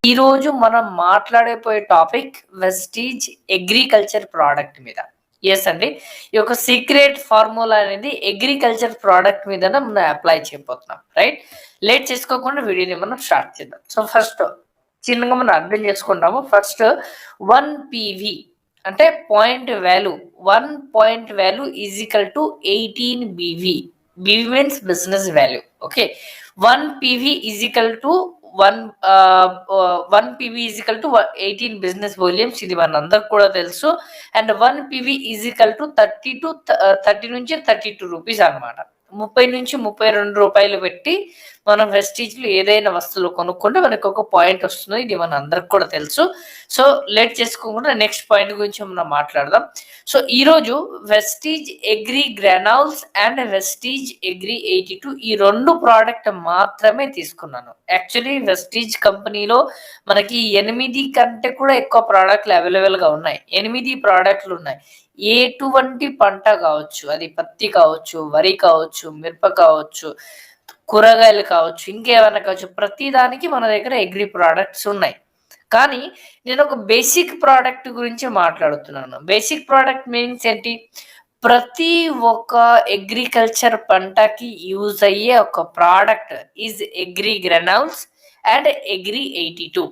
ఈరోజు మనం మాట్లాడబోయే topic Vestige agriculture product మీద. ఎస్ అండి. ఈ యొక్క సీక్రెట్ ఫార్ములా అనేది అగ్రికల్చర్ ప్రోడక్ట్ మీద మనం అప్లై చేయబోతున్నాం. రైట్, లేట్ చేసుకోకుండా వీడియోని మనం స్టార్ట్ చేద్దాం. సో ఫస్ట్ చిన్నగా మనం అర్థం చేసుకుంటాము. ఫస్ట్ 1 PV అంటే point value. 1 point value is equal to 18 BV. BV means business value. Okay, 1 PV is equal to 1 PV is equal to 18 business volumes. ఇది మనందరికి కూడా తెలుసు. And 1 PV is equal to 30 నుంచి 32 రూపీస్ అనమాట. 30 నుంచి 32 రూపాయలు పెట్టి మనం వెస్టీజ్ లో ఏదైనా వస్తువులు కొనుక్కుంటే మనకు ఒక పాయింట్ వస్తుంది. ఇది మన అందరికి కూడా తెలుసు. సో లేట్ చేసుకోకుండా నెక్స్ట్ పాయింట్ గురించి మనం మాట్లాడదాం. సో ఈ రోజు Vestige Agri granules and Vestige Agri 82 ఈ రెండు ప్రోడక్ట్ మాత్రమే తీసుకున్నాను. యాక్చువల్లీ వెస్టీజ్ కంపెనీలో మనకి 8 కంటే కూడా ఎక్కువ ప్రోడక్ట్లు అవైలబుల్ గా ఉన్నాయి. 8 ప్రోడక్ట్లు ఉన్నాయి. ఎటువంటి పంట కావచ్చు, అది పత్తి కావచ్చు, వరి కావచ్చు, మిరప కావచ్చు, కూరగాయలు కావచ్చు, ఇంకేమైనా కావచ్చు, ప్రతి దానికి మన దగ్గర అగ్రి ప్రోడక్ట్స్ ఉన్నాయి. కానీ నేను ఒక బేసిక్ ప్రోడక్ట్ గురించి మాట్లాడుతున్నాను. బేసిక్ ప్రోడక్ట్ మీన్స్ ఏంటి? ప్రతి ఒక్క అగ్రికల్చర్ పంటకి యూజ్ అయ్యే ఒక product is Agri granules and Agri 82.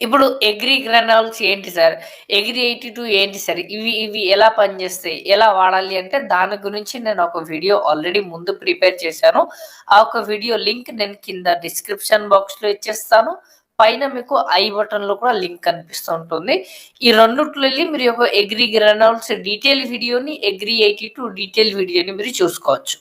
ఇప్పుడు అగ్రి గ్రానౌల్స్ ఏంటి సార్, అగ్రి 82 ఏంటి సార్, ఇవి ఎలా పనిచేస్తాయి, ఎలా వాడాలి అంటే దాని గురించి నేను ఒక వీడియో ఆల్రెడీ ముందు ప్రిపేర్ చేశాను. ఆ ఒక వీడియో లింక్ నేను కింద డిస్క్రిప్షన్ బాక్స్ లో ఇచ్చేస్తాను. పైన మీకు ఐ బటన్ లో కూడా లింక్ కనిపిస్తూ ఉంటుంది. ఈ రెండిట్లో వెళ్ళి మీరు ఒక అగ్రి గ్రానౌల్స్ డీటెయిల్ వీడియోని, అగ్రి 82 డీటెయిల్ వీడియోని మీరు చూసుకోవచ్చు.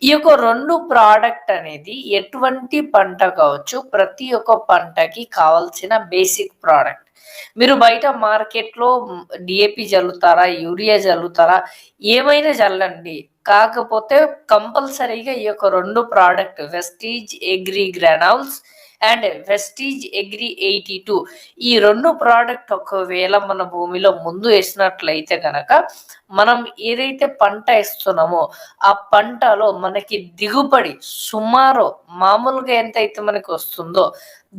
ఈ యొక్క రెండు ప్రోడక్ట్ అనేది ఎటువంటి పంట కావచ్చు, ప్రతి ఒక్క పంటకి కావాల్సిన బేసిక్ ప్రోడక్ట్. మీరు బయట మార్కెట్లో డిఏపి చల్లుతారా, యూరియా చల్లుతారా, ఏమైనా చల్లండి. కాకపోతే కంపల్సరీగా ఈ యొక్క రెండు product Vestige Agri granules and Vestige Agri 82 ఈ రెండు ప్రోడక్ట్ ఒకవేళ మన భూమిలో ముందు వేసినట్లయితే కనుక మనం ఏదైతే పంట వేస్తున్నామో ఆ పంటలో మనకి దిగుబడి సుమారు మామూలుగా ఎంత అయితే మనకి వస్తుందో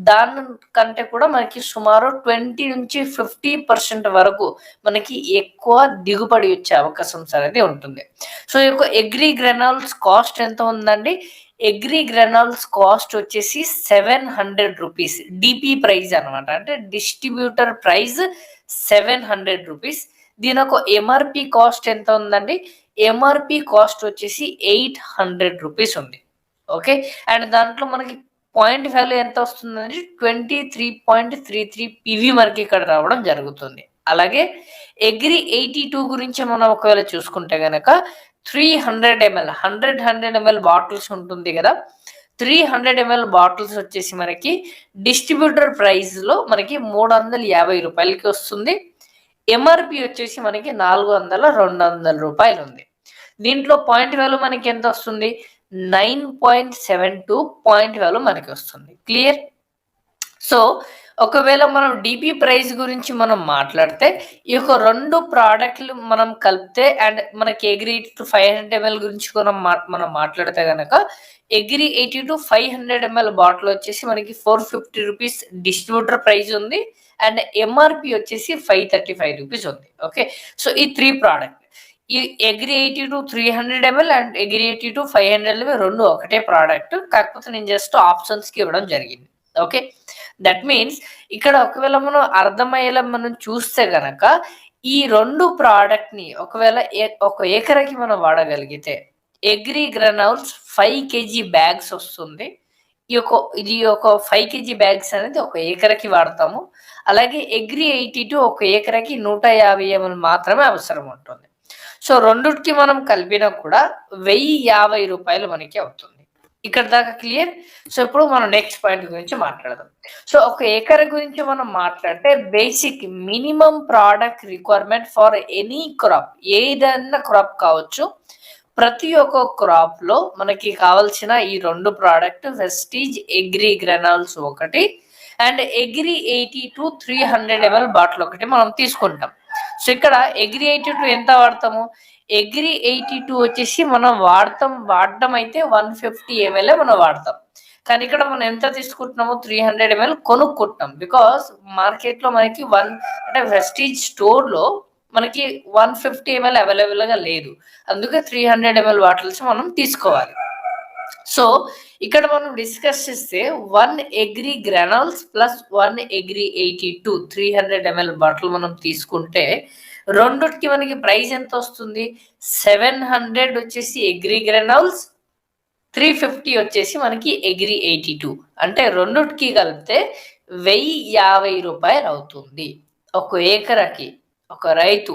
దానికంటే కూడా మనకి సుమారు 20 నుంచి 50% వరకు మనకి ఎక్కువ దిగుబడి వచ్చే అవకాశం అనేది ఉంటుంది. సో ఈ యొక్క అగ్రి గ్రానౌల్స్ కాస్ట్ ఎంత ఉందండి? అగ్రి గ్రానౌల్స్ కాస్ట్ వచ్చేసి 700 రూపీస్. డిపి ప్రైస్ అనమాట, అంటే డిస్ట్రిబ్యూటర్ ప్రైస్ 700 రూపీస్. దీని ఒక ఎంఆర్పి కాస్ట్ ఎంత ఉందండి? ఎంఆర్పి కాస్ట్ వచ్చేసి 800 రూపీస్ ఉంది. ఓకే, అండ్ దాంట్లో మనకి పాయింట్ వాల్యూ ఎంత వస్తుందండి? 23.33 పివి మనకి ఇక్కడ రావడం జరుగుతుంది. అలాగే అగ్రి 82 గురించి మనం ఒకవేళ చూసుకుంటే గనక 300 ml 100 ml బాటిల్స్ ఉంటుంది కదా, 300 ml బాటిల్స్ వచ్చేసి మనకి డిస్ట్రిబ్యూటర్ ప్రైస్ లో మనకి 350 రూపాయలకి వస్తుంది. ఎంఆర్పి వచ్చేసి మనకి 400 రూపాయలు ఉంది. దీంట్లో పాయింట్ వాల్యూ మనకి ఎంత వస్తుంది? 9.72 పాయింట్ వాల్యూ మనకి వస్తుంది. క్లియర్? సో ఒకవేళ మనం డిపి ప్రైస్ గురించి మనం మాట్లాడితే ఈ యొక్క రెండు ప్రోడక్ట్లు మనం కలిపితే అండ్ మనకి అగ్రి 82 500 ml గురించి మనం మాట్లాడితే కనుక అగ్రి 82 500 ml బాటిల్ వచ్చేసి మనకి 450 రూపీస్ డిస్ట్రిబ్యూటర్ ప్రైస్ ఉంది అండ్ ఎంఆర్పి వచ్చేసి 535 రూపీస్ ఉంది. ఓకే, సో ఈ 3 ప్రోడక్ట్, ఈ agri 82 300 ml and Agri 82 500 ml రెండు ఒకటే ప్రోడక్ట్, కాకపోతే నేను జస్ట్ ఆప్షన్స్ కి ఇవ్వడం జరిగింది. ఓకే, దట్ మీన్స్ ఇక్కడ ఒకవేళ మనం అర్థమయ్యేలా మనం చూస్తే గనక ఈ రెండు ప్రోడక్ట్ ని ఒకవేళ ఒక ఎకరకి మనం వాడగలిగితే అగ్రి గ్రానౌల్స్ 5 kg బ్యాగ్స్ వస్తుంది. ఇది ఒక 5 kg బ్యాగ్స్ అనేది ఒక ఎకరకి వాడతాము. అలాగే అగ్రి 82 ఒక ఎకరకి 150 ml మాత్రమే అవసరం ఉంటుంది. సో రెండుకి మనం కలిపినా కూడా 1050 రూపాయలు మనకి అవుతుంది. ఇక్కడ దాకా క్లియర్? సో ఇప్పుడు మనం నెక్స్ట్ పాయింట్ గురించి మాట్లాడదాం. సో ఒక ఎకర్ గురించి మనం మాట్లాడితే basic minimum product requirement for any crop, ఏదైనా క్రాప్ కావచ్చు, ప్రతి ఒక్క క్రాప్ లో మనకి కావాల్సిన ఈ రెండు ప్రోడక్ట్ వెస్టీజ్ అగ్రి గ్రానౌల్స్ ఒకటి అండ్ అగ్రి 82 300 ml బాటిల్ ఒకటి మనం తీసుకుంటాం. సో ఇక్కడ అగ్రి 82 ఎంత వాడతాము? అగ్రి 82 వచ్చేసి మనం వాడడం అయితే 150 ml మనం వాడతాం. కానీ ఇక్కడ మనం ఎంత తీసుకుంటున్నాము? 300 ml కొనుక్కుంటున్నాం. బికాస్ మార్కెట్లో మనకి అంటే వెస్టీజ్ స్టోర్లో మనకి 150 ml అవైలబుల్గా లేదు. అందుకే 300 ml బాటిల్స్ మనం తీసుకోవాలి. సో ఇక్కడ మనం డిస్కస్ చేస్తే 1 agri granules plus 1 agri 82 300 ml bottle మనం తీసుకుంటే రెండుకి మనకి ప్రైస్ ఎంత వస్తుంది? 700 వచ్చేసి అగ్రి గ్రానల్స్, 350 వచ్చేసి మనకి అగ్రి 82. అంటే రెండుకి కలిపితే 1050 రూపాయలు అవుతుంది. ఒక ఏకరాకి ఒక రైతు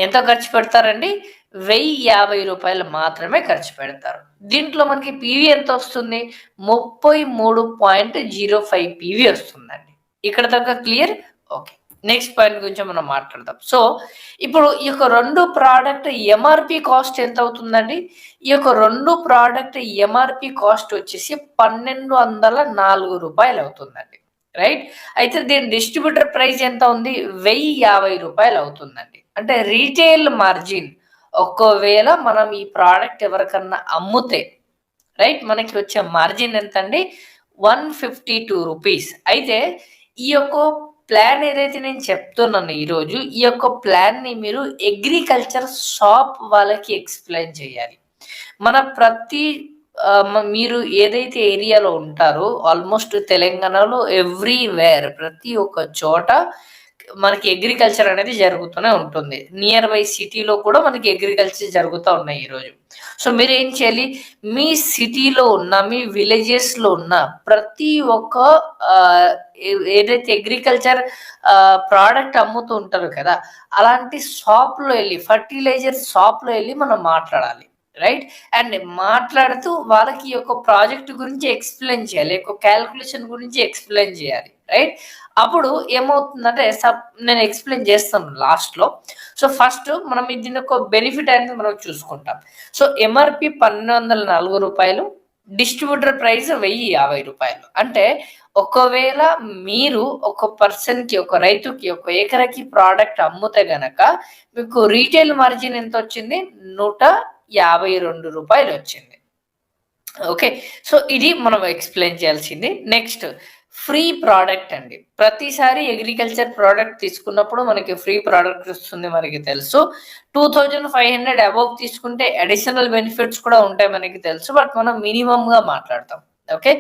ఎంత ఖర్చు పెడతారండి? 1050 రూపాయలు మాత్రమే ఖర్చు పెడతారు. దీంట్లో మనకి పీవీ ఎంత వస్తుంది? 33.05 పీవీ వస్తుందండి. ఇక్కడ దాకా క్లియర్? ఓకే, నెక్స్ట్ పాయింట్ గురించి మనం మాట్లాడదాం. సో ఇప్పుడు ఈ యొక్క రెండు ప్రోడక్ట్ ఎంఆర్పి కాస్ట్ ఎంత అవుతుందండి? ఈ యొక్క రెండు ప్రోడక్ట్ ఎంఆర్పి కాస్ట్ వచ్చేసి 1204 రూపాయలు అవుతుందండి. రైట్? అయితే దీని డిస్ట్రిబ్యూటర్ ప్రైస్ ఎంత ఉంది? 1050 రూపాయలు అవుతుందండి. అంటే రీటైల్ మార్జిన్ ఒకవేళ మనం ఈ ప్రోడక్ట్ ఎవరికన్నా అమ్ముతే రైట్ మనకి వచ్చే మార్జిన్ ఎంత అండి? 152 రూపీస్. అయితే ఈ యొక్క ప్లాన్ ఏదైతే నేను చెప్తున్నాను ఈరోజు, ఈ యొక్క ప్లాన్ని మీరు అగ్రికల్చర్ షాప్ వాళ్ళకి ఎక్స్ప్లెయిన్ చేయాలి. మన మీరు ఏదైతే ఏరియాలో ఉంటారో ఆల్మోస్ట్ తెలంగాణలో ఎవ్రీవేర్ ప్రతి ఒక్క చోట మనకి అగ్రికల్చర్ అనేది జరుగుతూనే ఉంటుంది. నియర్ బై సిటీలో కూడా మనకి అగ్రికల్చర్ జరుగుతూ ఉన్నాయి ఈరోజు. సో మీరు ఏం చేయాలి? మీ సిటీలో ఉన్న, మీ విలేజెస్లో ఉన్న ప్రతి ఒక్క ఏదైతే అగ్రికల్చర్ ప్రోడక్ట్ అమ్ముతూ ఉంటారు కదా, అలాంటి షాప్లో వెళ్ళి, ఫర్టిలైజర్ షాప్లో వెళ్ళి మనం మాట్లాడాలి. రైట్? అండ్ మాట్లాడుతూ వాళ్ళకి ఒక ప్రాజెక్ట్ గురించి ఎక్స్ప్లెయిన్ చేయాలి, ఒక క్యాల్కులేషన్ గురించి ఎక్స్ప్లెయిన్ చేయాలి. రైట్? అప్పుడు ఏమవుతుందంటే నేను ఎక్స్ప్లెయిన్ చేస్తాను లాస్ట్లో. సో ఫస్ట్ మనం దీని ఒక బెనిఫిట్ అనేది మనం చూసుకుంటాం. సో ఎంఆర్పి 1204 రూపాయలు, డిస్ట్రిబ్యూటర్ ప్రైస్ 1050 రూపాయలు. అంటే ఒకవేళ మీరు ఒక పర్సన్కి, ఒక రైతుకి, ఒక ఎకరాకి ప్రోడక్ట్ అమ్ముతే గనక మీకు రీటైల్ మార్జిన్ ఎంత వచ్చింది? 152 రూపాయలు వచ్చింది. ఓకే, సో ఇది మనం ఎక్స్ప్లెయిన్ చేయాల్సింది. నెక్స్ట్ ఫ్రీ ప్రోడక్ట్ అండి. ప్రతిసారి అగ్రికల్చర్ ప్రోడక్ట్ తీసుకున్నప్పుడు మనకి ఫ్రీ ప్రోడక్ట్ వస్తుంది, మనకి తెలుసు. 2500 అబౌవ్ తీసుకుంటే అడిషనల్ బెనిఫిట్స్ కూడా ఉంటాయి, మనకి తెలుసు. బట్ మనం మినిమంగా మాట్లాడతాం. ఓకే,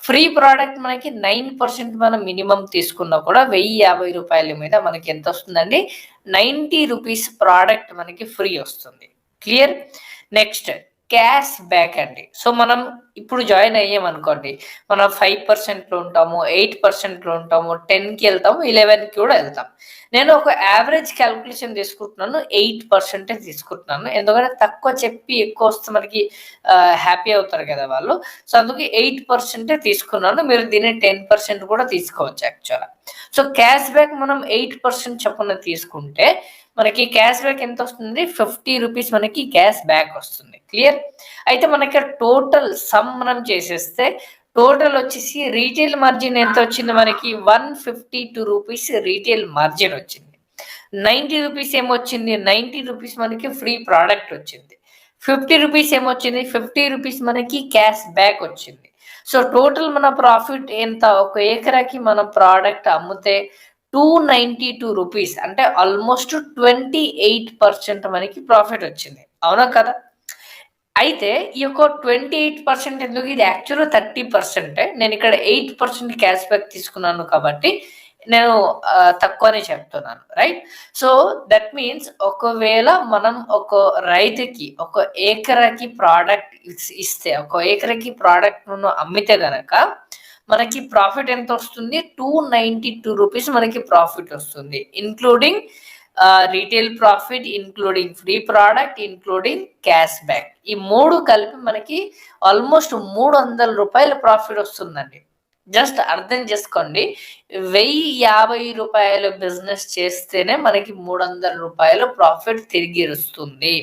ఫ్రీ ప్రోడక్ట్ మనకి 9% మనం మినిమం తీసుకున్నా కూడా 1050 రూపాయల మీద మనకి ఎంత వస్తుందండి? 90 రూపీస్ ప్రోడక్ట్ మనకి ఫ్రీ వస్తుంది. క్లియర్? నెక్స్ట్ క్యాష్ బ్యాక్ అండి. సో మనం ఇప్పుడు జాయిన్ అయ్యామనుకోండి, మనం 5%లో ఉంటాము, 8%లో ఉంటాము, 10కి వెళ్తాము, 11కి కూడా వెళ్తాం. నేను ఒక యావరేజ్ క్యాల్కులేషన్ తీసుకుంటున్నాను, 8% తీసుకుంటున్నాను. ఎందుకంటే తక్కువ చెప్పి ఎక్కువ వస్తే మనకి హ్యాపీ అవుతారు కదా వాళ్ళు. సో అందుకే 8% తీసుకున్నాను. మీరు దీన్ని 10% కూడా తీసుకోవచ్చు యాక్చువల్గా. సో క్యాష్ బ్యాక్ మనం 8% చొప్పున తీసుకుంటే మనకి క్యాష్ బ్యాక్ ఎంత వస్తుంది? 50 రూపీస్ మనకి క్యాష్ బ్యాక్ వస్తుంది. క్లియర్? అయితే మనకి టోటల్ సమ్ మనం చేసేస్తే టోటల్ వచ్చేసి రీటైల్ మార్జిన్ ఎంత వచ్చింది? మనకి 152 రూపీస్ రీటైల్ మార్జిన్ వచ్చింది. 90 రూపీస్ ఏమొచ్చింది? 90 రూపీస్ మనకి ఫ్రీ ప్రోడక్ట్ వచ్చింది. 50 రూపీస్ ఏమొచ్చింది? 50 రూపీస్ మనకి క్యాష్ బ్యాక్ వచ్చింది. సో టోటల్ మన ప్రాఫిట్ ఎంత? ఒక ఎకరాకి మన ప్రోడక్ట్ అమ్మితే 292 రూపీస్, అంటే ఆల్మోస్ట్ 28% మనకి ప్రాఫిట్ వచ్చింది. అవునా కదా? అయితే ఈ యొక్క 28% ఎందుకు? ఇది యాక్చువల్గా 30%. నేను ఇక్కడ 8% క్యాష్ బ్యాక్ తీసుకున్నాను కాబట్టి నేను తక్కువనే చెప్తున్నాను. రైట్? సో దట్ మీన్స్ ఒకవేళ మనం ఒక రైతుకి ఒక ఎకరాకి ప్రోడక్ట్ ఇస్తే, ఒక ఎకరాకి ప్రోడక్ట్ అమ్మితే గనక మనకి ప్రాఫిట్ ఎంత వస్తుంది? 292 రూపీస్ మనకి ప్రాఫిట్ వస్తుంది, including retail profit, including free product, including cash back. ఈ మూడు కలిపి మనకి ఆల్మోస్ట్ 300 రూపాయల ప్రాఫిట్ వస్తుందండి. జస్ట్ అర్థం చేసుకోండి, 1050 రూపాయల బిజినెస్ చేస్తేనే మనకి 300 రూపాయల ప్రాఫిట్ తిరిగి వస్తుంది.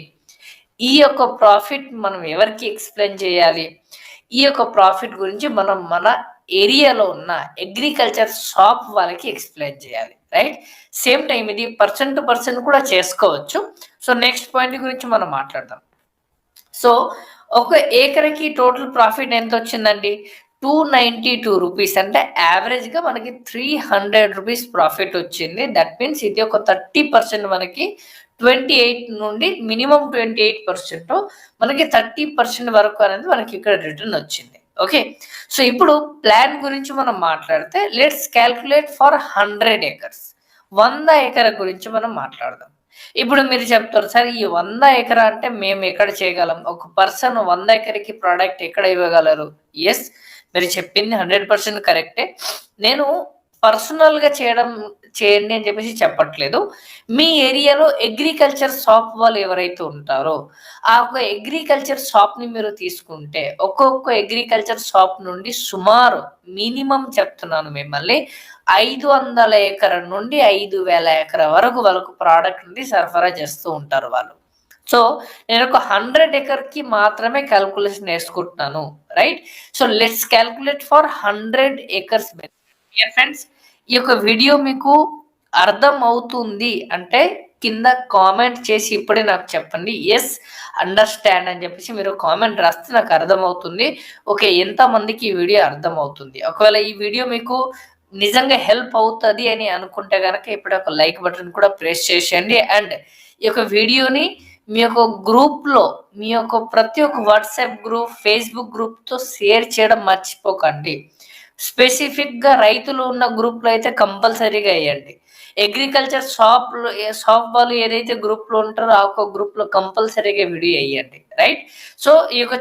ఈ యొక్క ప్రాఫిట్ మనం ఎవరికి ఎక్స్ప్లెయిన్ చేయాలి? ఈ యొక్క ప్రాఫిట్ గురించి మనం మన ఏరియాలో ఉన్న అగ్రికల్చర్ షాప్ వాళ్ళకి ఎక్స్ప్లెయిన్ చేయాలి. రైట్. సేమ్ టైం ఇది పర్సన్ టు పర్సన్ కూడా చేసుకోవచ్చు. సో నెక్స్ట్ పాయింట్ గురించి మనం మాట్లాడదాం. సో ఒక ఏకర్కి టోటల్ ప్రాఫిట్ ఎంత వచ్చిందండి? 292 రూపీస్, అంటే యావరేజ్గా మనకి 300 రూపీస్ ప్రాఫిట్ వచ్చింది. దట్ మీన్స్ ఇది ఒక 30% మనకి 28 నుండి మినిమం 28% మనకి 30% వరకు అనేది మనకి ఇక్కడ రిటర్న్ వచ్చింది. ఓకే, సో ఇప్పుడు ప్లాన్ గురించి మనం మాట్లాడితే లెట్స్ క్యాల్కులేట్ ఫర్ 100 ఏకర్స్. 100 ఎకర గురించి మనం మాట్లాడదాం. ఇప్పుడు మీరు చెప్తారు, సార్ ఈ 100 ఎకరా అంటే మేము ఎక్కడ చేయగలం? ఒక పర్సన్ 100 ఎకరకి ప్రోడక్ట్ ఎక్కడ ఇవ్వగలరు? ఎస్, మీరు చెప్పింది 100% కరెక్టే. నేను పర్సనల్గా చేయండి అని చెప్పేసి చెప్పట్లేదు. మీ ఏరియాలో అగ్రికల్చర్ షాప్ వాళ్ళు ఎవరైతే ఉంటారో ఆ ఒక అగ్రికల్చర్ షాప్ని మీరు తీసుకుంటే ఒక్కొక్క అగ్రికల్చర్ షాప్ నుండి సుమారు మినిమం చెప్తున్నాను మిమ్మల్ని 500 ఎకరం నుండి 5,000 ఎకర వరకు వాళ్ళకు ప్రోడక్ట్ నుండి సరఫరా చేస్తూ ఉంటారు వాళ్ళు. సో నేను ఒక 100 ఎకర్కి మాత్రమే క్యాల్కులేషన్ వేసుకుంటున్నాను, right. So let's calculate for 100 acres. Friends, ఈ యొక్క వీడియో మీకు అర్థం అవుతుంది అంటే కింద కామెంట్ చేసి ఇప్పుడే నాకు చెప్పండి, ఎస్ అండర్స్టాండ్ అని చెప్పేసి మీరు కామెంట్ రాస్తే నాకు అర్థమవుతుంది. ఓకే, ఎంతమందికి ఈ వీడియో అర్థం అవుతుంది. ఒకవేళ ఈ వీడియో మీకు నిజంగా హెల్ప్ అవుతుంది అని అనుకుంటే కనుక ఇప్పుడు ఒక లైక్ బటన్ కూడా ప్రెస్ చేసేయండి. అండ్ ఈ యొక్క వీడియోని మీ యొక్క గ్రూప్లో, మీ యొక్క ప్రతి ఒక్క వాట్సాప్ గ్రూప్, ఫేస్బుక్ గ్రూప్తో షేర్ చేయడం మర్చిపోకండి. స్పెసిఫిక్గా రైతులు ఉన్న గ్రూప్లో అయితే కంపల్సరీగా వేయండి. అగ్రికల్చర్ షాప్ వాళ్ళు ఏదైతే గ్రూప్లో ఉంటారో ఆ ఒక గ్రూప్లో కంపల్సరీగా వీడియో వేయండి, రైట్. సో ఈ యొక్క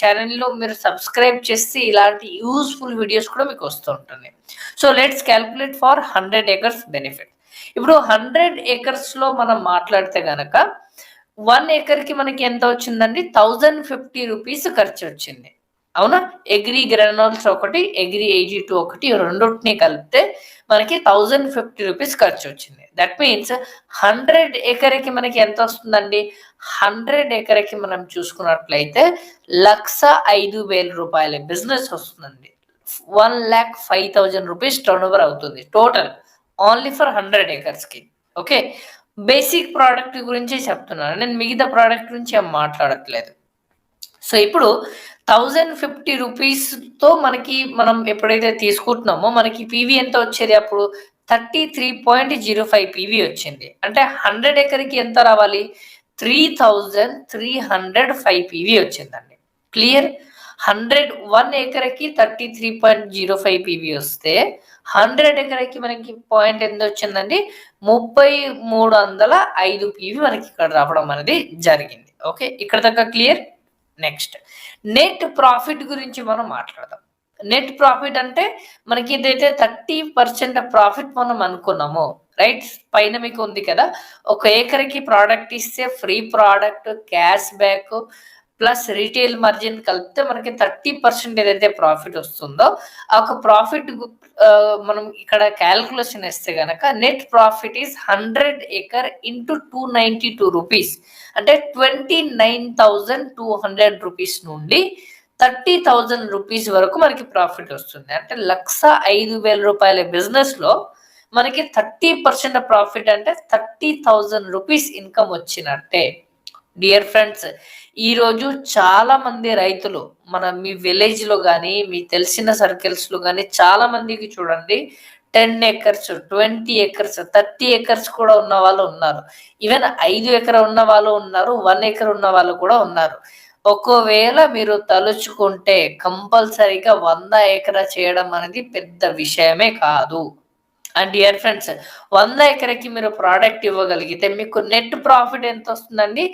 ఛానల్లో మీరు సబ్స్క్రైబ్ చేస్తే ఇలాంటి యూస్ఫుల్ వీడియోస్ కూడా మీకు వస్తూ ఉంటుంది. So let's calculate for 100 acres benefit. ఇప్పుడు 100 ఏకర్స్లో మనం మాట్లాడితే కనుక 1 ఏకర్కి మనకి ఎంత వచ్చిందండి? 1050 రూపీస్ ఖర్చు వచ్చింది, అవునా. అగ్రి గ్రానోల్స్ ఒకటి, అగ్రి 82 ఒకటి, రెండింటిని కలిపితే మనకి 1050 రూపీస్ ఖర్చు వచ్చింది. దట్ మీన్స్ 100 ఏకర్కి మనకి ఎంత వస్తుందండి? 100 ఏకర్కి మనం చూసుకున్నట్లయితే 1,05,000 రూపాయల బిజినెస్ వస్తుందండి. 1,05,000 రూపీస్ టర్న్ ఓవర్ అవుతుంది టోటల్, ఓన్లీ ఫర్ 100 ఏకర్స్కి. ఓకే, బేసిక్ ప్రోడక్ట్ గురించి చెప్తున్నాను నేను, మిగతా ప్రోడక్ట్ గురించి ఏం మాట్లాడట్లేదు. సో ఇప్పుడు 1050 రూపీస్తో మనం ఎప్పుడైతే తీసుకుంటున్నామో మనకి పీవీ ఎంత వచ్చేది? అప్పుడు 33.05 పీవీ వచ్చింది. అంటే 100 ఏకర్కి ఎంత రావాలి? 3,305 పీవీ వచ్చిందండి. క్లియర్? 101 ఏకర్కి 33.05 పీవీ వస్తే 100 ఏకర్కి మనకి పాయింట్ ఎంత వచ్చిందండి? 3,305 పీవీ మనకి ఇక్కడ రావడం అనేది జరిగింది. ఓకే, ఇక్కడ దాకా క్లియర్. నెక్స్ట్ నెట్ ప్రాఫిట్ గురించి మనం మాట్లాడదాం. నెట్ ప్రాఫిట్ అంటే మనకి ఏదైతే 30% ప్రాఫిట్ మనం అనుకున్నామో, రైట్, పైన మీకు ఉంది కదా, ఒక ఏకర్కి ప్రోడక్ట్ ఇస్తే free product, cash back plus retail margin కలిపితే మనకి 30% ఏదైతే ప్రాఫిట్ వస్తుందో ఆ ఒక ప్రాఫిట్ మనం ఇక్కడ క్యాల్కులేషన్ వేస్తే కనుక net profit is 100 acre into 292 rupees, అంటే 29,200 రూపీస్ నుండి 30,000 రూపీస్ వరకు మనకి ప్రాఫిట్ వస్తుంది. అంటే 1,05,000 రూపాయల బిజినెస్లో మనకి 30% ప్రాఫిట్ అంటే 30,000 రూపీస్ ఇన్కమ్ వచ్చినట్టే. డియర్ ఫ్రెండ్స్, ఈరోజు చాలా మంది రైతులు మీ విలేజ్లో కానీ మీ తెలిసిన సర్కిల్స్లో కానీ చాలా మందికి చూడండి 10 ఏకర్స్, 20 ఏకర్స్, 30 ఏకర్స్ కూడా ఉన్న వాళ్ళు ఉన్నారు. ఈవెన్ 5 ఎకర ఉన్న వాళ్ళు ఉన్నారు, 1 ఏకర్ ఉన్న వాళ్ళు కూడా ఉన్నారు. ఒకవేళ మీరు తలుచుకుంటే కంపల్సరీగా 100 ఎకర చేయడం అనేది పెద్ద విషయమే కాదు. అండ్ డియర్ ఫ్రెండ్స్, 100 ఎకరకి మీరు ప్రోడక్ట్ ఇవ్వగలిగితే మీకు నెట్ ప్రాఫిట్ ఎంత వస్తుందండి?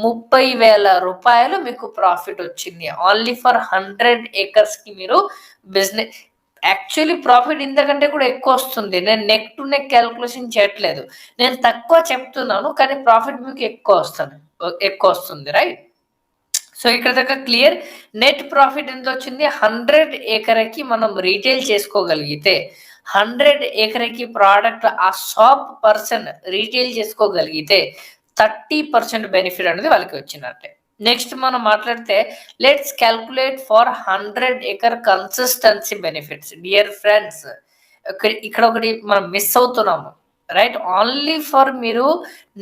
30,000 రూపాయలు మీకు ప్రాఫిట్ వచ్చింది. ఓన్లీ ఫర్ 100 ఏకర్స్కి మీరు బిజినెస్. యాక్చువల్లీ ప్రాఫిట్ ఇంతకంటే కూడా ఎక్కువ వస్తుంది. నేను నెక్ టు నెక్ క్యాల్కులేషన్ చేయట్లేదు, నేను తక్కువ చెప్తున్నాను, కానీ ప్రాఫిట్ మీకు ఎక్కువ వస్తుంది, రైట్. సో ఇక్కడ దాకా క్లియర్. నెట్ ప్రాఫిట్ ఎంత వచ్చింది? 100 ఏకర్కి మనం రీటైల్ చేసుకోగలిగితే, 100 ఏకర్కి ప్రోడక్ట్ ఆ షాప్ పర్సన్ రీటైల్ చేసుకోగలిగితే 30% బెనిఫిట్ అనేది వాళ్ళకి వచ్చినట్టే. నెక్స్ట్ మనం మాట్లాడితే let's calculate for 100 acre consistency benefits. Dear friends, ఇక్కడ ఒకటి మనం మిస్ అవుతున్నాము, రైట్? ఓన్లీ ఫర్ మీరు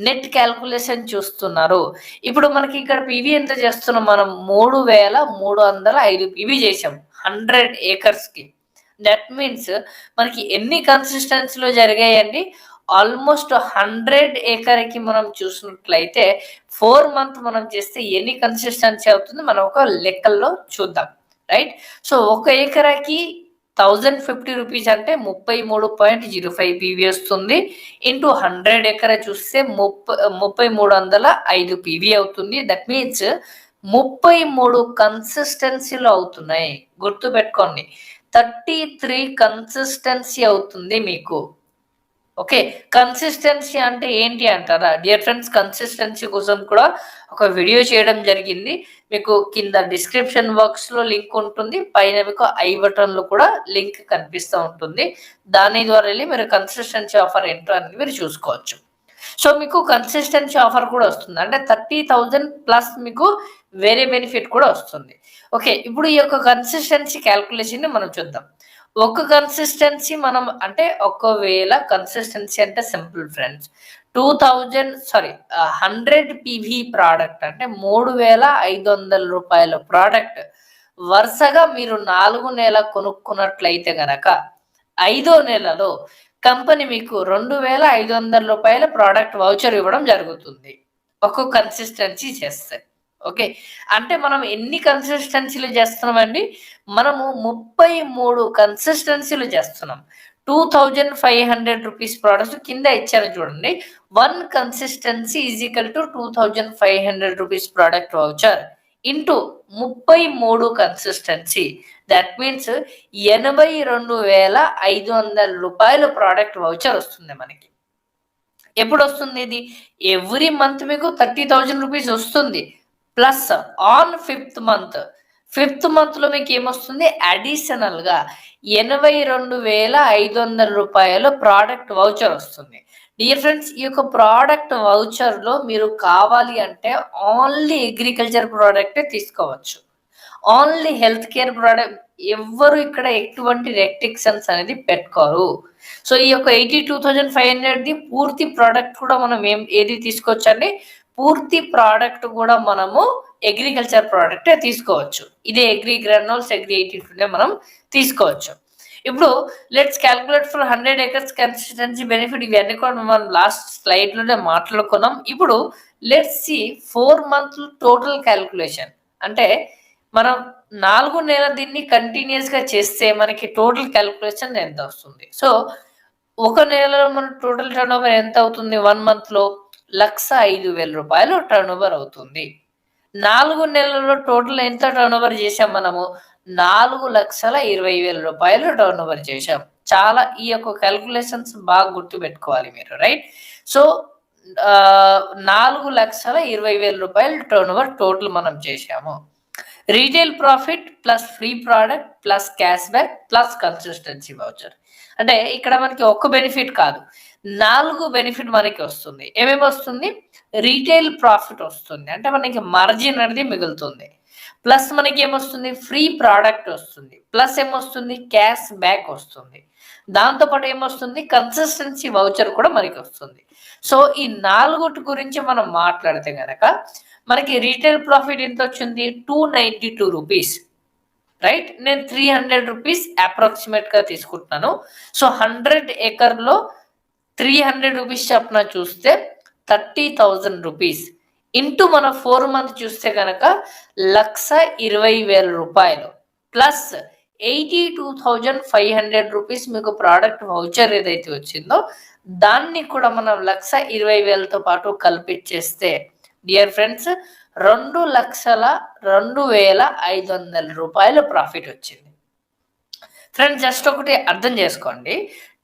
నెట్ క్యాల్కులేషన్ చూస్తున్నారు. ఇప్పుడు మనకి ఇక్కడ పీవీ ఎంత చేస్తున్నాం మనం? 3,305 పీవీ చేసాం 100 ఏకర్స్కి. దట్ మీన్స్ మనకి ఎన్ని కన్సిస్టెన్సీలో జరిగాయండి? ఆల్మోస్ట్ 100 ఏకర్కి మనం చూసినట్లయితే 4 మంత్ మనం చేస్తే ఎన్ని కన్సిస్టెన్సీ అవుతుంది మనం ఒక లెక్కల్లో చూద్దాం, రైట్? సో ఒక ఎకరాకి 1050 రూపీస్ అంటే 33.05 పీవీ వస్తుంది. ఇంటూ 100 ఎకరా చూస్తే 3,305 పీవీ అవుతుంది. దట్ మీన్స్ 33 కన్సిస్టెన్సీలు అవుతున్నాయి. గుర్తుపెట్టుకోండి, 33 కన్సిస్టెన్సీ అవుతుంది మీకు. ఓకే, కన్సిస్టెన్సీ అంటే ఏంటి అంటారా? డియర్ ఫ్రెండ్స్, కన్సిస్టెన్సీ కోసం కూడా ఒక వీడియో చేయడం జరిగింది. మీకు కింద డిస్క్రిప్షన్ బాక్స్లో లింక్ ఉంటుంది, పైన మీకు ఐ బటన్లో కూడా లింక్ కనిపిస్తూ ఉంటుంది. దాని ద్వారా వెళ్ళి మీరు కన్సిస్టెన్సీ ఆఫర్ ఏంటో అని మీరు చూసుకోవచ్చు. సో మీకు కన్సిస్టెన్సీ ఆఫర్ కూడా వస్తుంది, అంటే 30,000 ప్లస్ మీకు వేరే బెనిఫిట్ కూడా వస్తుంది. ఓకే, ఇప్పుడు ఈ యొక్క కన్సిస్టెన్సీ క్యాల్కులేషన్ మనం చూద్దాం. ఒక కన్సిస్టెన్సీ మనం అంటే ఒకవేళ కన్సిస్టెన్సీ అంటే సింపుల్ ఫ్రెండ్స్, 100 పీవీ ప్రోడక్ట్ అంటే 3,500 రూపాయల ప్రోడక్ట్ వరుసగా మీరు 4 నెలల కొనుక్కున్నట్లయితే గనక 5వ నెలలో కంపెనీ మీకు 2,500 రూపాయల ప్రోడక్ట్ వౌచర్ ఇవ్వడం జరుగుతుంది ఒక్కొక్క కన్సిస్టెన్సీ చేస్తే. ఓకే, అంటే మనం ఎన్ని కన్సిస్టెన్సీలు చేస్తున్నామండి? మనము 33 కన్సిస్టెన్సీలు చేస్తున్నాం. 2,500 రూపీస్ ప్రోడక్ట్స్ కింద ఇచ్చారు చూడండి. 1 consistency is equal to 2,500 rupees product voucher into 33 consistency. That means 82,500 రూపాయల ప్రోడక్ట్ వౌచర్ వస్తుంది మనకి. ఎప్పుడు వస్తుంది ఇది? ఎవ్రీ మంత్ మీకు 30,000 రూపీస్ వస్తుంది. ప్లస్ ఆన్ 5th మంత్ లో మీకు ఏమొస్తుంది? అడిషనల్ గా 82,500 రూపాయల ప్రోడక్ట్ వౌచర్ వస్తుంది. డియర్ ఫ్రెండ్స్, ఈ యొక్క ప్రోడక్ట్ వౌచర్ లో మీరు కావాలి అంటే ఓన్లీ అగ్రికల్చర్ ప్రోడక్టే తీసుకోవచ్చు, ఓన్లీ హెల్త్ కేర్ ప్రోడక్ట్ ఎవ్వరు ఇక్కడ ఎటువంటి రెస్ట్రిక్షన్స్ అనేది పెట్టుకోరు. సో ఈ యొక్క 82,500ది పూర్తి ప్రోడక్ట్ కూడా మనం ఏది తీసుకోవచ్చండి? పూర్తి ప్రోడక్ట్ కూడా మనము అగ్రికల్చర్ ప్రోడక్టే తీసుకోవచ్చు. ఇదే అగ్రి గ్రాన్యూల్స్, అగ్రి 82 మనం తీసుకోవచ్చు. ఇప్పుడు let's calculate for 100 acres consistency benefit. ఇవన్నీ కూడా మనం లాస్ట్ స్లైడ్ లోనే మాట్లాడుకున్నాం. ఇప్పుడు let's see 4 months total calculation. అంటే మనం 4 నెలల దీన్ని కంటిన్యూస్ గా చేస్తే మనకి టోటల్ క్యాల్కులేషన్ ఎంత వస్తుంది? సో ఒక నెలలో మన టోటల్ టర్న్ ఓవర్ ఎంత అవుతుంది? 1 month లో 1,05,000 రూపాయలు టర్న్ ఓవర్ అవుతుంది. 4 నెలల్లో టోటల్ ఎంత టర్న్ ఓవర్ చేసాం మనము? 4,20,000 రూపాయలు టర్న్ ఓవర్ చేసాం. చాలా ఈ యొక్క క్యాల్కులేషన్స్ బాగా గుర్తు పెట్టుకోవాలి మీరు, రైట్? సో 4,20,000 రూపాయలు టర్న్ ఓవర్ టోటల్ మనం చేసాము. Retail profit plus free product plus cash back plus consistency voucher. అంటే ఇక్కడ మనకి ఒక్క బెనిఫిట్ కాదు, 4 బెనిఫిట్ మనకి వస్తుంది. ఏమేమి వస్తుంది? రీటైల్ ప్రాఫిట్ వస్తుంది, అంటే మనకి మార్జిన్ అనేది మిగులుతుంది. ప్లస్ మనకి ఏమొస్తుంది? ఫ్రీ ప్రోడక్ట్ వస్తుంది. ప్లస్ ఏమొస్తుంది? క్యాష్ బ్యాక్ వస్తుంది. దాంతోపాటు ఏమొస్తుంది? కన్సిస్టెన్సీ వౌచర్ కూడా మనకి వస్తుంది. సో ఈ 4 గురించి మనం మాట్లాడితే గనక మనకి రీటైల్ ప్రాఫిట్ ఎంత వచ్చింది? 292 రూపీస్, రైట్? నేను 300 రూపీస్ అప్రాక్సిమేట్ గా తీసుకుంటున్నాను. సో 100 acre 300 రూపీస్ చొప్పున చూస్తే 30,000 రూపీస్ ఇంటూ మన 4 month చూస్తే కనుక 1,20,000 రూపాయలు ప్లస్ 82,500 రూపీస్ మీకు ప్రోడక్ట్ వౌచర్ ఏదైతే వచ్చిందో దాన్ని కూడా మనం 1,20,000తో పాటు కల్పించేస్తే డియర్ ఫ్రెండ్స్ 2,02,500 రూపాయల ప్రాఫిట్ వచ్చింది. ఫ్రెండ్స్, జస్ట్ ఒకటి అర్థం చేసుకోండి,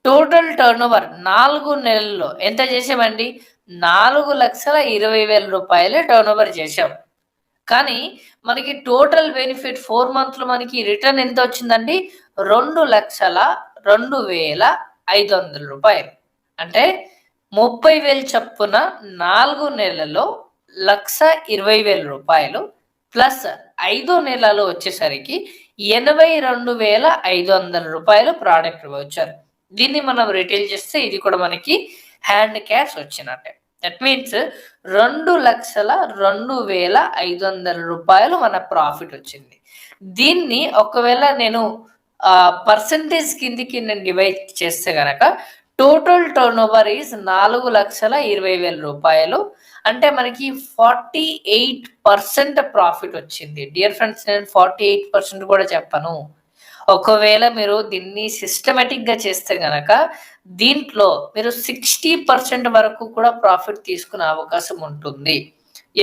టోటల్ టర్న్ ఓవర్ 4 నెలల్లో ఎంత చేసామండి? 4,20,000 రూపాయలు టర్న్ ఓవర్ చేసాం. కానీ మనకి టోటల్ బెనిఫిట్ 4 months మనకి రిటర్న్ ఎంత వచ్చిందండి? 2,02,500 రూపాయలు. అంటే 30,000 చొప్పున 4 నెలల్లో 1,20,000 రూపాయలు ప్లస్ 5వ నెలలో వచ్చేసరికి 82,500 రూపాయలు ప్రోడక్ట్ వౌచర్. దీన్ని మనం రిటైల్ చేస్తే ఇది కూడా మనకి హ్యాండ్ క్యాష్ వచ్చినట్టే. దట్ మీన్స్ 2,02,500 రూపాయలు మన ప్రాఫిట్ వచ్చింది. దీన్ని ఒకవేళ నేను పర్సంటేజ్ కిందికి నేను డివైడ్ చేస్తే గనక టోటల్ టర్న్ ఓవర్ ఈజ్ 4,20,000 రూపాయలు. అంటే మనకి 48% ప్రాఫిట్ వచ్చింది. డియర్ ఫ్రెండ్స్, నేను 48% కూడా చెప్పను. ఒకవేళ మీరు దీన్ని సిస్టమేటిక్ గా చేస్తే గనక దీంట్లో మీరు 60% వరకు కూడా ప్రాఫిట్ తీసుకునే అవకాశం ఉంటుంది.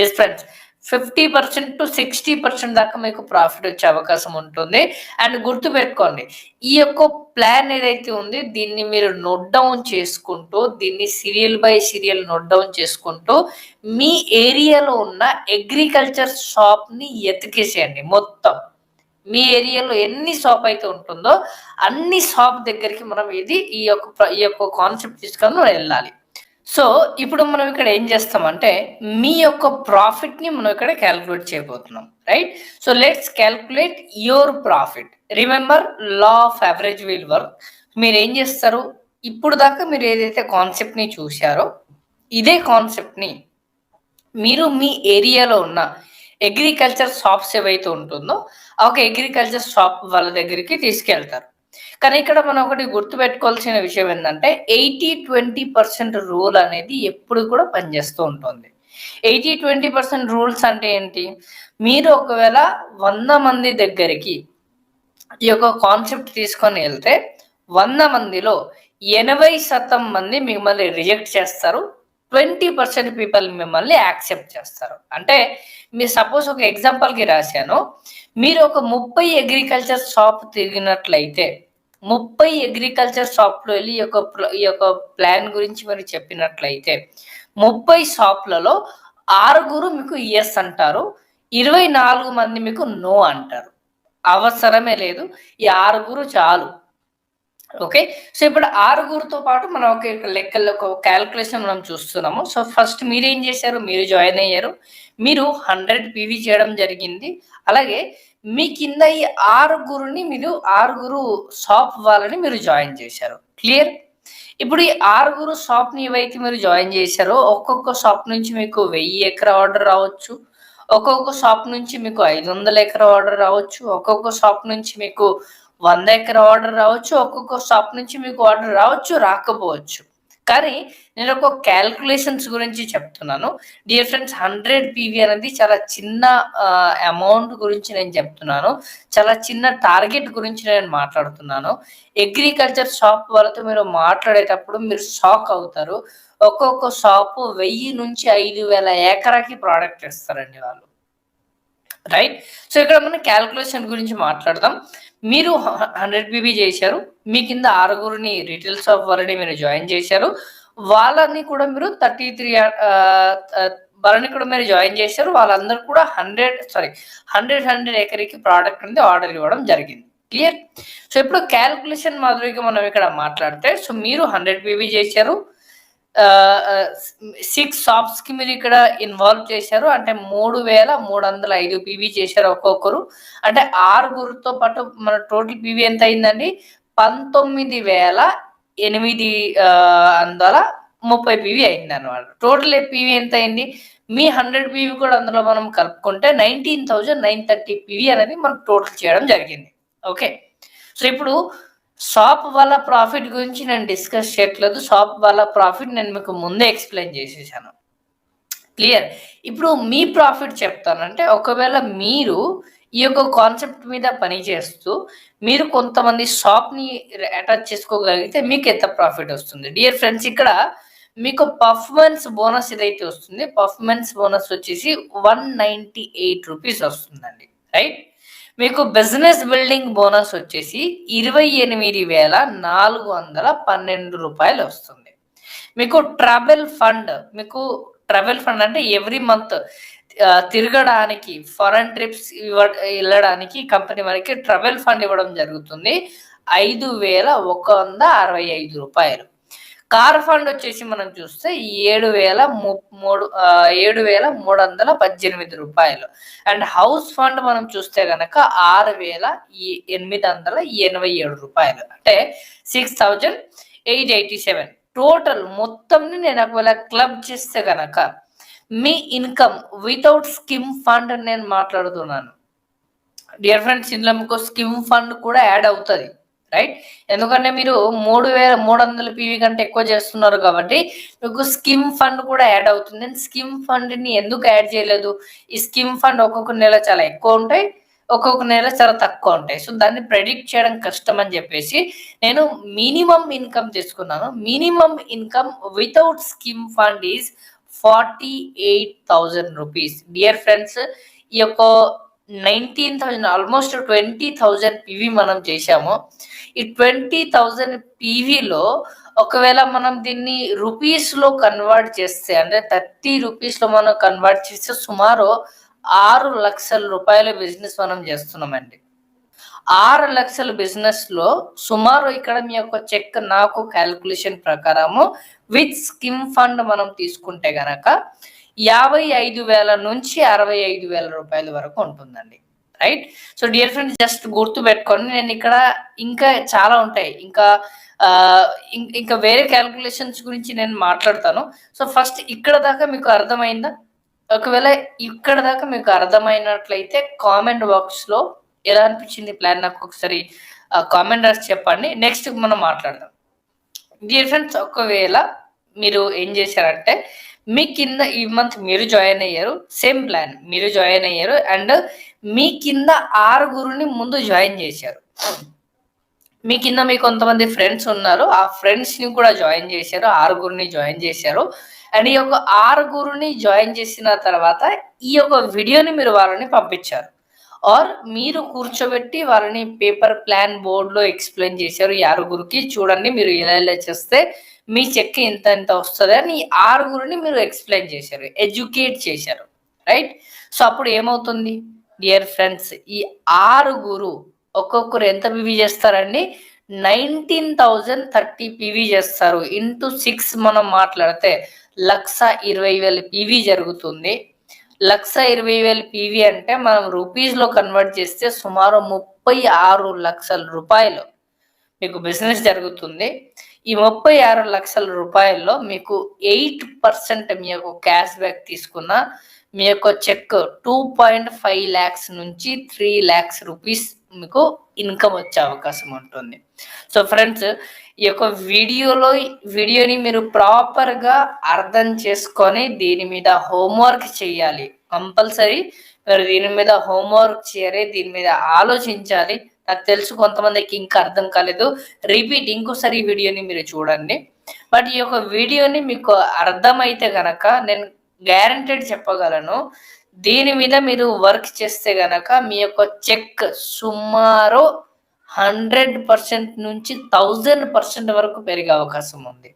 ఎస్ ఫ్రెండ్స్, 50% టు 60% దాకా మీకు ప్రాఫిట్ వచ్చే అవకాశం ఉంటుంది. అండ్ గుర్తు పెట్టుకోండి, ఈ యొక్క ప్లాన్ ఏదైతే ఉంది దీన్ని మీరు నోట్ డౌన్ చేసుకుంటూ, దీన్ని serial by serial note down చేసుకుంటూ మీ ఏరియాలో ఉన్న అగ్రికల్చర్ షాప్ ని ఎతికేసేయండి. మొత్తం మీ ఏరియాలో ఎన్ని షాప్ అయితే ఉంటుందో అన్ని షాప్ దగ్గరికి మనం ఈ యొక్క కాన్సెప్ట్ తీసుకొని మనం వెళ్ళాలి. సో ఇప్పుడు మనం ఇక్కడ ఏం చేస్తామంటే మీ యొక్క ప్రాఫిట్ ని మనం ఇక్కడ క్యాలిక్యులేట్ చేయబోతున్నాం, right? So let's calculate your profit. Remember, law of average will work. మీరు ఏం చేస్తారు, ఇప్పుడు దాకా మీరు ఏదైతే కాన్సెప్ట్ ని చూశారో ఇదే కాన్సెప్ట్ ని మీరు మీ ఏరియాలో ఉన్న అగ్రికల్చర్ షాప్స్ ఏవైతే ఉంటుందో ఒక అగ్రికల్చర్ షాప్ వాళ్ళ దగ్గరికి తీసుకెళ్తారు. కానీ ఇక్కడ మనం ఒకటి గుర్తుపెట్టుకోవాల్సిన విషయం ఏంటంటే 80-20% రూల్ అనేది ఎప్పుడు కూడా పనిచేస్తూ ఉంటుంది. 80-20% రూల్స్ అంటే ఏంటి? మీరు ఒకవేళ 100 మంది దగ్గరికి ఈ యొక్క కాన్సెప్ట్ తీసుకొని వెళ్తే 100 మందిలో 80% మంది మిమ్మల్ని రిజెక్ట్ చేస్తారు, 20% పీపుల్ మిమ్మల్ని యాక్సెప్ట్ చేస్తారు. అంటే మీరు సపోజ్ ఒక ఎగ్జాంపుల్కి రాశాను, మీరు ఒక 30 అగ్రికల్చర్ షాప్ తిరిగినట్లయితే 30 అగ్రికల్చర్ షాప్లో వెళ్ళి ఈ యొక్క ప్లాన్ గురించి మీరు చెప్పినట్లయితే 30 షాప్లలో 6 మీకు ఎస్ అంటారు, 24 మంది మీకు నో అంటారు. అవసరమే లేదు, ఈ 6 చాలు. ఓకే, సో ఇప్పుడు 6 పాటు మనం ఒక లెక్కల్లో ఒక క్యాల్కులేషన్ మనం చూస్తున్నాము. సో ఫస్ట్ మీరేం చేశారు, మీరు జాయిన్ అయ్యారు, మీరు 100 పీవీ చేయడం జరిగింది. అలాగే మీ కింద ఈ 6 మీరు 6 షాప్ వాళ్ళని మీరు జాయిన్ చేశారు. క్లియర్? ఇప్పుడు ఈ 6 షాప్ని ఏవైతే మీరు జాయిన్ చేశారో ఒక్కొక్క షాప్ నుంచి మీకు 1000 ఎకరా ఆర్డర్ రావచ్చు, ఒక్కొక్క షాప్ నుంచి మీకు 500 ఎకరా ఆర్డర్ రావచ్చు, ఒక్కొక్క షాప్ నుంచి మీకు 100 ఎకరా ఆర్డర్ రావచ్చు, ఒక్కొక్క షాప్ నుంచి మీకు ఆర్డర్ రావచ్చు, రాకపోవచ్చు. కానీ నేను ఒక క్యాల్కులేషన్స్ గురించి చెప్తున్నాను. డియర్ ఫ్రెండ్స్, 100 పీవీ అనేది చాలా చిన్న అమౌంట్ గురించి నేను చెప్తున్నాను, చాలా చిన్న టార్గెట్ గురించి నేను మాట్లాడుతున్నాను. అగ్రికల్చర్ షాప్ వాళ్ళతో మీరు మాట్లాడేటప్పుడు మీరు షాక్ అవుతారు. ఒక్కొక్క షాపు 1000 నుంచి 5000 ఎకరాకి ప్రోడక్ట్ ఇస్తారండి వాళ్ళు, రైట్? సో ఇక్కడ మనం క్యాల్కులేషన్ గురించి మాట్లాడదాం. మీరు 100 పీవీ చేశారు, మీ కింద 6 రిటైల్ షాప్ వాళ్ళని మీరు జాయిన్ చేశారు, వాళ్ళని కూడా మీరు 33 వాళ్ళని కూడా మీరు జాయిన్ చేశారు. వాళ్ళందరూ కూడా 100 ఎకరికి ప్రోడక్ట్ అనేది ఆర్డర్ ఇవ్వడం జరిగింది. క్లియర్? సో ఇప్పుడు క్యాల్కులేషన్ మాదిరిగా మనం ఇక్కడ మాట్లాడితే, సో మీరు 100 పీవీ చేశారు, 6 షాప్స్ కి మీరు ఇక్కడ ఇన్వాల్వ్ చేశారు, అంటే 3,305 పీవీ చేశారు ఒక్కొక్కరు. అంటే 6 పాటు మన టోటల్ పీవీ ఎంత అయిందండి? 19,830 పీవీ అయింది అనమాట. టోటల్ పీవీ ఎంత అయింది? మీ 100 పీవీ కూడా అందులో మనం కలుపుకుంటే 19,930 పీవీ అనేది మనం టోటల్ చేయడం జరిగింది. ఓకే, సో ఇప్పుడు షాప్ వాళ్ళ ప్రాఫిట్ గురించి నేను డిస్కస్ చేయట్లేదు, షాప్ వాళ్ళ ప్రాఫిట్ నేను మీకు ముందే ఎక్స్ప్లెయిన్ చేసేసాను. క్లియర్? ఇప్పుడు మీ ప్రాఫిట్ చెప్తానంటే, ఒకవేళ మీరు ఈ యొక్క కాన్సెప్ట్ మీద పని చేస్తూ మీరు కొంతమంది షాప్ని అటాచ్ చేసుకోగలిగితే మీకు ఎంత ప్రాఫిట్ వస్తుంది? డియర్ ఫ్రెండ్స్, ఇక్కడ మీకు పర్ఫార్మెన్స్ బోనస్ ఏదైతే వస్తుంది, పర్ఫార్మెన్స్ బోనస్ వచ్చేసి 198 రూపీస్ వస్తుందండి, రైట్? మీకు బిజినెస్ బిల్డింగ్ బోనస్ వచ్చేసి 28,412 రూపాయలు వస్తుంది. మీకు ట్రావెల్ ఫండ్ అంటే ఎవ్రీ మంత్ తిరగడానికి, ఫారెన్ ట్రిప్స్ వెళ్ళడానికి కంపెనీ మనకి ట్రావెల్ ఫండ్ ఇవ్వడం జరుగుతుంది, 5,165 రూపాయలు. కార్ ఫండ్ వచ్చేసి మనం చూస్తే 7,318 రూపాయలు. అండ్ హౌస్ ఫండ్ మనం చూస్తే గనక 6,887 రూపాయలు. అంటే 6,887. టోటల్ మొత్తంని నేను ఒకవేళ క్లబ్ చేస్తే గనక మీ ఇన్కమ్ వితౌట్ స్కిమ్ ఫండ్ నేను మాట్లాడుతున్నాను. డియర్ ఫ్రెండ్స్, ఇందులో మీకు స్కిమ్ ఫండ్ కూడా యాడ్ అవుతుంది, రైట్? ఎందుకంటే మీరు 3,300 పీవీ కంటే ఎక్కువ చేస్తున్నారు కాబట్టి మీకు స్కిమ్ ఫండ్ కూడా యాడ్ అవుతుంది. స్కిమ్ ఫండ్ని ఎందుకు యాడ్ చేయలేదు? ఈ స్కిమ్ ఫండ్ ఒక్కొక్క నెల చాలా ఎక్కువ ఉంటాయి, ఒక్కొక్క నెల చాలా తక్కువ ఉంటాయి. సో దాన్ని ప్రెడిక్ట్ చేయడం కష్టం అని చెప్పేసి నేను మినిమం ఇన్కమ్ తీసుకున్నాను. Minimum income without skim fund is 48,000 rupees. Dear friends, ఈ యొక్క 19,000 ఆల్మోస్ట్ 20,000 పీవీ మనం చేశాము. ఈ 20,000 పీవీలో ఒకవేళ మనం దీన్ని రూపీస్లో కన్వర్ట్ చేస్తే, అంటే 30 రూపీస్లో మనం కన్వర్ట్ చేస్తే సుమారు 6 లక్షల రూపాయల బిజినెస్ మనం చేస్తున్నామండి. 6 లక్షల బిజినెస్లో సుమారు ఇక్కడ మీ యొక్క చెక్ నాకు క్యాల్కులేషన్ ప్రకారము విత్ స్కిమ్ ఫండ్ మనం తీసుకుంటే గనక 55,000 నుంచి 65,000 రూపాయల వరకు ఉంటుందండి, right? So dear friends, just గుర్తు పెట్టుకోండి. నేను ఇక్కడ ఇంకా చాలా ఉంటాయి, ఇంకా వేరే క్యాల్కులేషన్స్ గురించి నేను మాట్లాడతాను. సో ఫస్ట్ ఇక్కడ దాకా మీకు అర్థమైందా? ఒకవేళ ఇక్కడ దాకా మీకు అర్థమైనట్లయితే కామెంట్ బాక్స్లో ఎలా అనిపించింది ప్లాన్ నాకు ఒకసారి కామెంట్ రాసి చెప్పండి. నెక్స్ట్ మనం మాట్లాడదాం. డియర్ ఫ్రెండ్స్, ఒకవేళ మీరు ఏం చేశారంటే మీ కింద ఈ మంత్ మీరు జాయిన్ అయ్యారు, సేమ్ ప్లాన్ మీరు జాయిన్ అయ్యారు, అండ్ మీ కింద 6 ముందు జాయిన్ చేశారు. మీ కింద మీ కొంతమంది ఫ్రెండ్స్ ఉన్నారు, ఆ ఫ్రెండ్స్ని కూడా జాయిన్ చేశారు, 6 జాయిన్ చేశారు. అండ్ ఈ యొక్క 6 జాయిన్ చేసిన తర్వాత ఈ యొక్క వీడియోని మీరు వాళ్ళని పంపించారు, ఆర్ మీరు కూర్చోబెట్టి వాళ్ళని పేపర్ ప్లాన్ బోర్డులో ఎక్స్ప్లెయిన్ చేశారు. ఈ 6 చూడండి, మీరు ఇలా చేస్తే మీ చెక్ ఇంత వస్తుంది అని ఈ 6 మీరు ఎక్స్ప్లెయిన్ చేశారు, ఎడ్యుకేట్ చేశారు, రైట్? సో అప్పుడు ఏమవుతుంది డియర్ ఫ్రెండ్స్, ఈ 6 ఒక్కొక్కరు ఎంత పీవీ చేస్తారండి? 19,030 పీవీ చేస్తారు. ఇంటూ 6 మనం మాట్లాడితే 1,20,000 పీవీ జరుగుతుంది. 1,20,000 పీవీ అంటే మనం రూపీస్లో కన్వర్ట్ చేస్తే సుమారు 36 లక్షల రూపాయలు మీకు బిజినెస్ జరుగుతుంది. ఈ 36 లక్షల రూపాయల్లో మీకు 8% మీ యొక్క క్యాష్ బ్యాక్ తీసుకున్న మీ యొక్క చెక్ 2.5 lakhs నుంచి 3 lakhs రూపీస్ మీకు ఇన్కమ్ వచ్చే అవకాశం ఉంటుంది. సో ఫ్రెండ్స్, ఈ యొక్క వీడియోని మీరు ప్రాపర్గా అర్థం చేసుకొని దీని మీద హోంవర్క్ చేయాలి. కంపల్సరీ మీరు దీని మీద హోంవర్క్ చేయాలి, దీని మీద ఆలోచించాలి. నాకు తెలుసు కొంతమందికి ఇంకా అర్థం కాలేదు, రిపీట్ ఇంకోసారి ఈ వీడియోని మీరు చూడండి. బట్ ఈ యొక్క వీడియోని మీకు అర్థమైతే గనక నేను గ్యారంటెడ్ చెప్పగలను, దీని మీద మీరు వర్క్ చేస్తే గనక మీ యొక్క చెక్ సుమారు 100% నుంచి 1000% వరకు పెరిగే అవకాశం ఉంది.